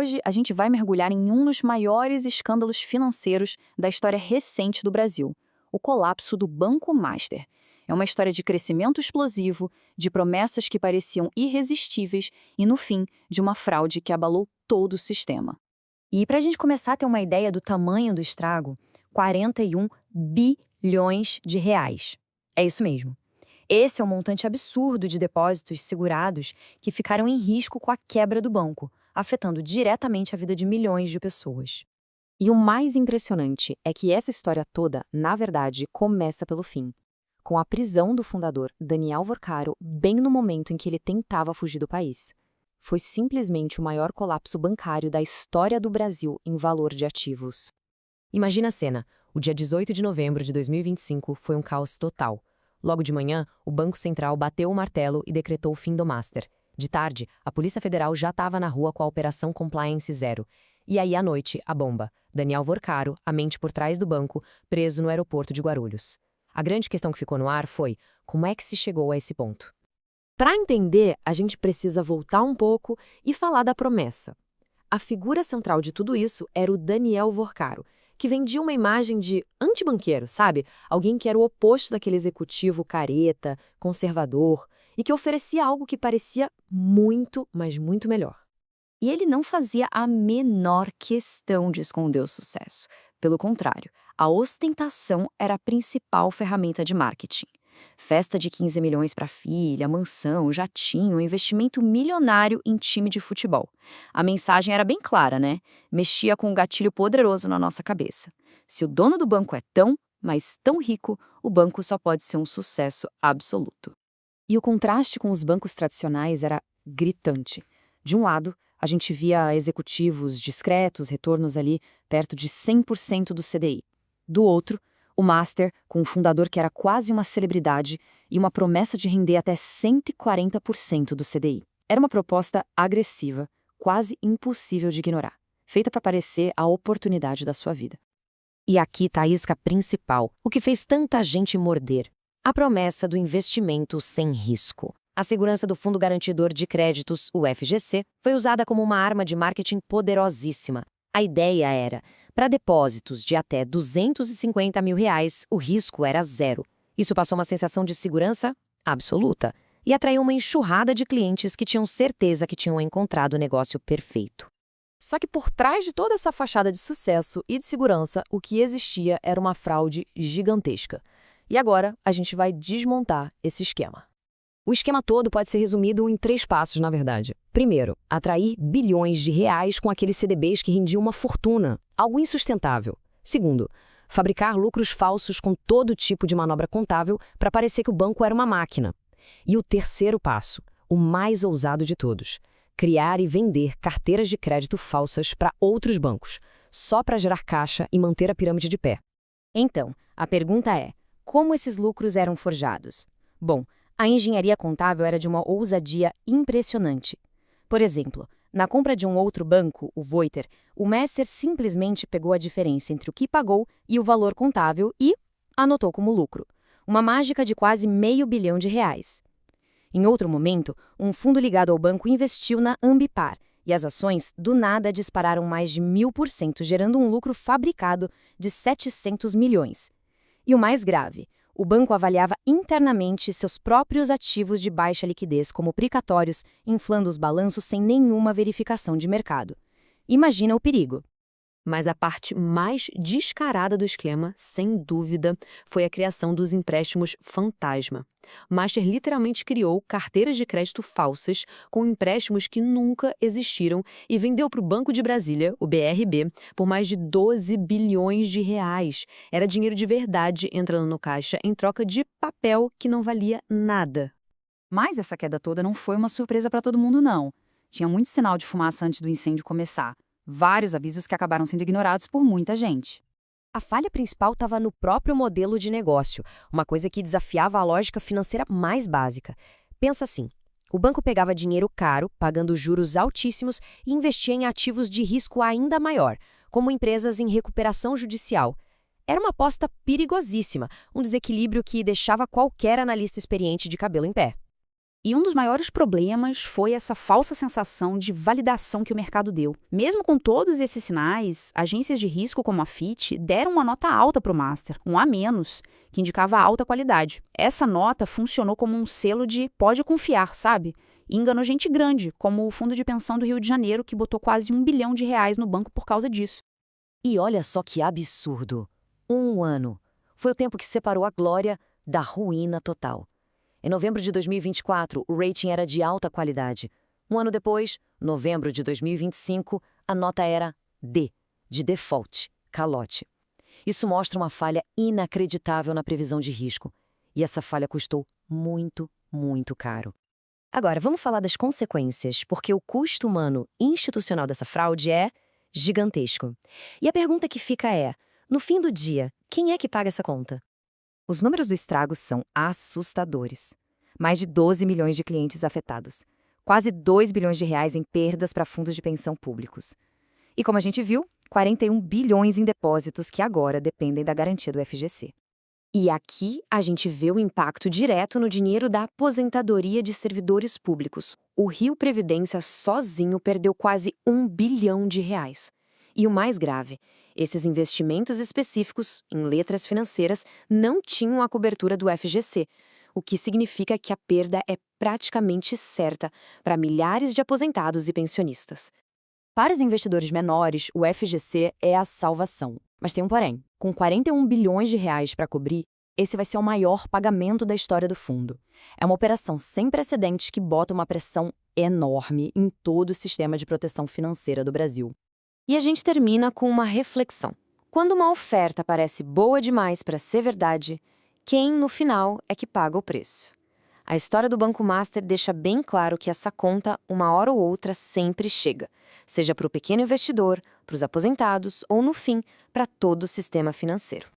Hoje, a gente vai mergulhar em um dos maiores escândalos financeiros da história recente do Brasil, o colapso do Banco Master. É uma história de crescimento explosivo, de promessas que pareciam irresistíveis e, no fim, de uma fraude que abalou todo o sistema. E para a gente começar a ter uma ideia do tamanho do estrago, 41 bilhões de reais. É isso mesmo. Esse é um montante absurdo de depósitos segurados que ficaram em risco com a quebra do banco, afetando diretamente a vida de milhões de pessoas. E o mais impressionante é que essa história toda, na verdade, começa pelo fim, com a prisão do fundador, Daniel Vorcaro, bem no momento em que ele tentava fugir do país. Foi simplesmente o maior colapso bancário da história do Brasil em valor de ativos. Imagina a cena. O dia 18 de novembro de 2025 foi um caos total. Logo de manhã, o Banco Central bateu o martelo e decretou o fim do Master. De tarde, a Polícia Federal já estava na rua com a Operação Compliance Zero. E aí, à noite, a bomba. Daniel Vorcaro, a mente por trás do banco, preso no aeroporto de Guarulhos. A grande questão que ficou no ar foi: como é que se chegou a esse ponto? Para entender, a gente precisa voltar um pouco e falar da promessa. A figura central de tudo isso era o Daniel Vorcaro, que vendia uma imagem de antibanqueiro, sabe? Alguém que era o oposto daquele executivo careta, conservador, e que oferecia algo que parecia muito, mas muito melhor. E ele não fazia a menor questão de esconder o sucesso. Pelo contrário, a ostentação era a principal ferramenta de marketing. Festa de 15 milhões para a filha, mansão, jatinho, investimento milionário em time de futebol. A mensagem era bem clara, né? Mexia com um gatilho poderoso na nossa cabeça. Se o dono do banco é tão, mas tão rico, o banco só pode ser um sucesso absoluto. E o contraste com os bancos tradicionais era gritante. De um lado, a gente via executivos discretos, retornos ali perto de 100% do CDI. Do outro, o Master, com um fundador que era quase uma celebridade e uma promessa de render até 140% do CDI. Era uma proposta agressiva, quase impossível de ignorar, feita para parecer a oportunidade da sua vida. E aqui está a isca principal, o que fez tanta gente morder. A promessa do investimento sem risco. A segurança do Fundo Garantidor de Créditos, o FGC, foi usada como uma arma de marketing poderosíssima. A ideia era: para depósitos de até R$ 250 mil, o risco era zero. Isso passou uma sensação de segurança absoluta e atraiu uma enxurrada de clientes que tinham certeza que tinham encontrado o negócio perfeito. Só que por trás de toda essa fachada de sucesso e de segurança, o que existia era uma fraude gigantesca. E agora a gente vai desmontar esse esquema. O esquema todo pode ser resumido em 3 passos, na verdade. Primeiro, atrair bilhões de reais com aqueles CDBs que rendiam uma fortuna, algo insustentável. Segundo, fabricar lucros falsos com todo tipo de manobra contábil para parecer que o banco era uma máquina. E o terceiro passo, o mais ousado de todos, criar e vender carteiras de crédito falsas para outros bancos, só para gerar caixa e manter a pirâmide de pé. Então, a pergunta é: como esses lucros eram forjados? Bom, a engenharia contábil era de uma ousadia impressionante. Por exemplo, na compra de um outro banco, o Voiter, o Messer simplesmente pegou a diferença entre o que pagou e o valor contábil e anotou como lucro. Uma mágica de quase R$500 milhão. Em outro momento, um fundo ligado ao banco investiu na Ambipar e as ações, do nada, dispararam mais de 1000%, gerando um lucro fabricado de 700 milhões. E o mais grave: o banco avaliava internamente seus próprios ativos de baixa liquidez como precatórios, inflando os balanços sem nenhuma verificação de mercado. Imagina o perigo. Mas a parte mais descarada do esquema, sem dúvida, foi a criação dos empréstimos fantasma. Master literalmente criou carteiras de crédito falsas com empréstimos que nunca existiram e vendeu para o Banco de Brasília, o BRB, por mais de 12 bilhões de reais. Era dinheiro de verdade entrando no caixa em troca de papel que não valia nada. Mas essa queda toda não foi uma surpresa para todo mundo, não. Tinha muito sinal de fumaça antes do incêndio começar. Vários avisos que acabaram sendo ignorados por muita gente. A falha principal estava no próprio modelo de negócio, uma coisa que desafiava a lógica financeira mais básica. Pensa assim: o banco pegava dinheiro caro, pagando juros altíssimos, e investia em ativos de risco ainda maior, como empresas em recuperação judicial. Era uma aposta perigosíssima, um desequilíbrio que deixava qualquer analista experiente de cabelo em pé. E um dos maiores problemas foi essa falsa sensação de validação que o mercado deu. Mesmo com todos esses sinais, agências de risco como a Fitch deram uma nota alta para o Master, um A-, que indicava alta qualidade. Essa nota funcionou como um selo de pode confiar, sabe? E enganou gente grande, como o Fundo de Pensão do Rio de Janeiro, que botou quase R$ 1 bilhão no banco por causa disso. E olha só que absurdo. 1 ano. Foi o tempo que separou a glória da ruína total. Em novembro de 2024, o rating era de alta qualidade. 1 ano depois, novembro de 2025, a nota era D, de default, calote. Isso mostra uma falha inacreditável na previsão de risco. E essa falha custou muito, muito caro. Agora, vamos falar das consequências, porque o custo humano e institucional dessa fraude é gigantesco. E a pergunta que fica é, no fim do dia, quem é que paga essa conta? Os números do estrago são assustadores. Mais de 12 milhões de clientes afetados. Quase 2 bilhões de reais em perdas para fundos de pensão públicos. E como a gente viu, 41 bilhões em depósitos que agora dependem da garantia do FGC. E aqui a gente vê o impacto direto no dinheiro da aposentadoria de servidores públicos. O Rio Previdência sozinho perdeu quase 1 bilhão de reais. E o mais grave, esses investimentos específicos, em letras financeiras, não tinham a cobertura do FGC, o que significa que a perda é praticamente certa para milhares de aposentados e pensionistas. Para os investidores menores, o FGC é a salvação. Mas tem um porém. Com 41 bilhões de reais para cobrir, esse vai ser o maior pagamento da história do fundo. É uma operação sem precedentes que bota uma pressão enorme em todo o sistema de proteção financeira do Brasil. E a gente termina com uma reflexão. Quando uma oferta parece boa demais para ser verdade, quem, no final, é que paga o preço? A história do Banco Master deixa bem claro que essa conta, uma hora ou outra, sempre chega. Seja para o pequeno investidor, para os aposentados ou, no fim, para todo o sistema financeiro.